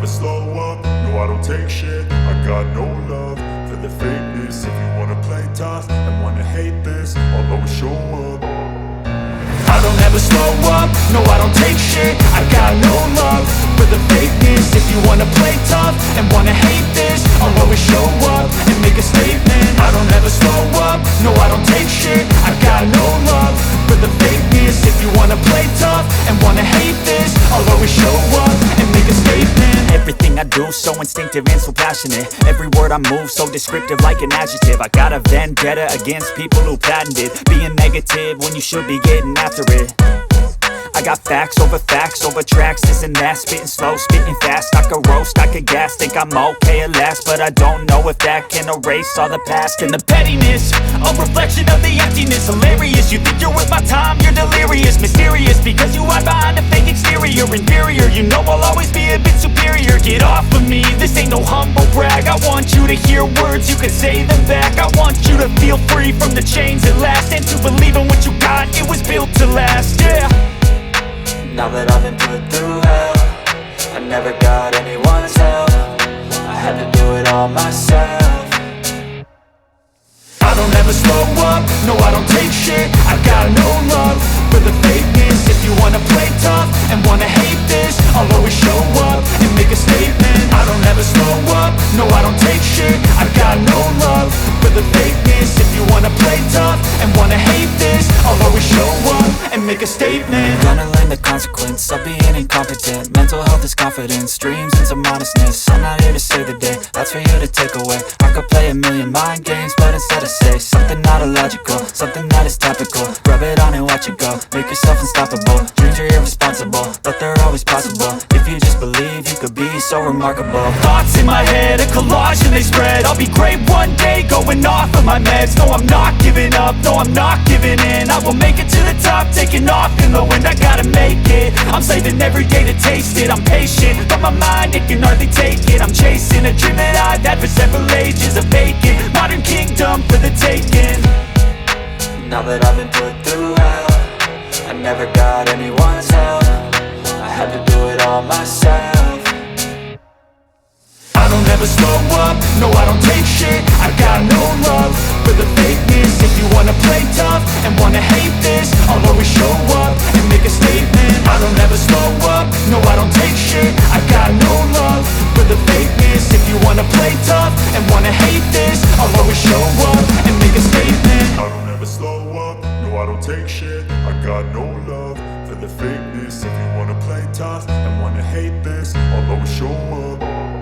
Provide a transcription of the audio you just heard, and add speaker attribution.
Speaker 1: slow up, no I don't take shit. I got no love for the fakeness. If you wanna play tough and wanna hate this, I'll always show up. I don't ever slow up, no I don't take shit. I got no love for the fakeness. If you wanna play tough and wanna hate this, I'll always show up and make a statement. I don't ever slow up, no I don't take shit. I got no love for the fakeness. If you wanna play tough and wanna hate this, I'll always show up and make a statement.
Speaker 2: Everything I do so instinctive and so passionate. Every word I move so descriptive like an adjective. I got a vendetta against people who patented being negative when you should be getting after it. I got facts over tracks, this and that. Spitting slow, spitting fast, I could roast, I could gas. Think I'm okay at last, but I don't know if that can erase all the past. And the pettiness, a reflection of the emptiness. Hilarious, you think you're worth my time, you're delirious. Mysterious, because you hide behind a fake exterior. Inferior, you know I'll always be a bit superior. Get off of me, this ain't no humble brag. I want you to hear words, you can say them back. I want you to feel free from the chains at last, and to believe in what you got, it was built to last, yeah.
Speaker 3: Now that I've been put through hell, I never got anyone's help. I had to do it all myself.
Speaker 1: I don't ever slow up, no I don't take shit. I got no love for the fakeness. If you wanna play tough and wanna hate this, I'll always show up and make a statement. I don't ever slow up, no I don't take shit. I got no love for the fakeness. If you wanna play tough and wanna hate this, I'll always show up and make a statement.
Speaker 3: Gonna learn the consequence of being incompetent. Mental health is confidence, dreams and some modestness. I'm not here to save the day, that's for you to take away. I could play a million mind games, but instead I say something not illogical, something that is topical. Rub it on and watch it go, make yourself unstoppable. Dreams are irresponsible, but they're always possible. If you just believe, you could be so remarkable.
Speaker 2: Thoughts in my head, a collage and they spread. I'll be great one day, going off of my meds. No, I'm not giving up, no, I'm not giving in. I will make it to the top, taking off in the wind. I gotta make it, I'm saving every day to taste it. I'm patient, but my mind, it can hardly take it. I'm chasing a dream that I've had for several ages. A vacant, modern kingdom for the taking.
Speaker 3: Now that I've been put through hell, I never got anyone's help. I had to do it all myself.
Speaker 1: I don't ever slow up, no I don't take shit. I got no love for the fakeness. If you wanna play tough and wanna hate this, I'll always show up and make a statement. I don't ever slow up, no I don't take shit. I got no love for the fakeness. If you wanna play tough and wanna hate this, I'll always show up and make a statement. I don't ever slow up, no I don't take shit. I got no love for the fakeness. If you wanna play tough and wanna hate this, I'll always show up.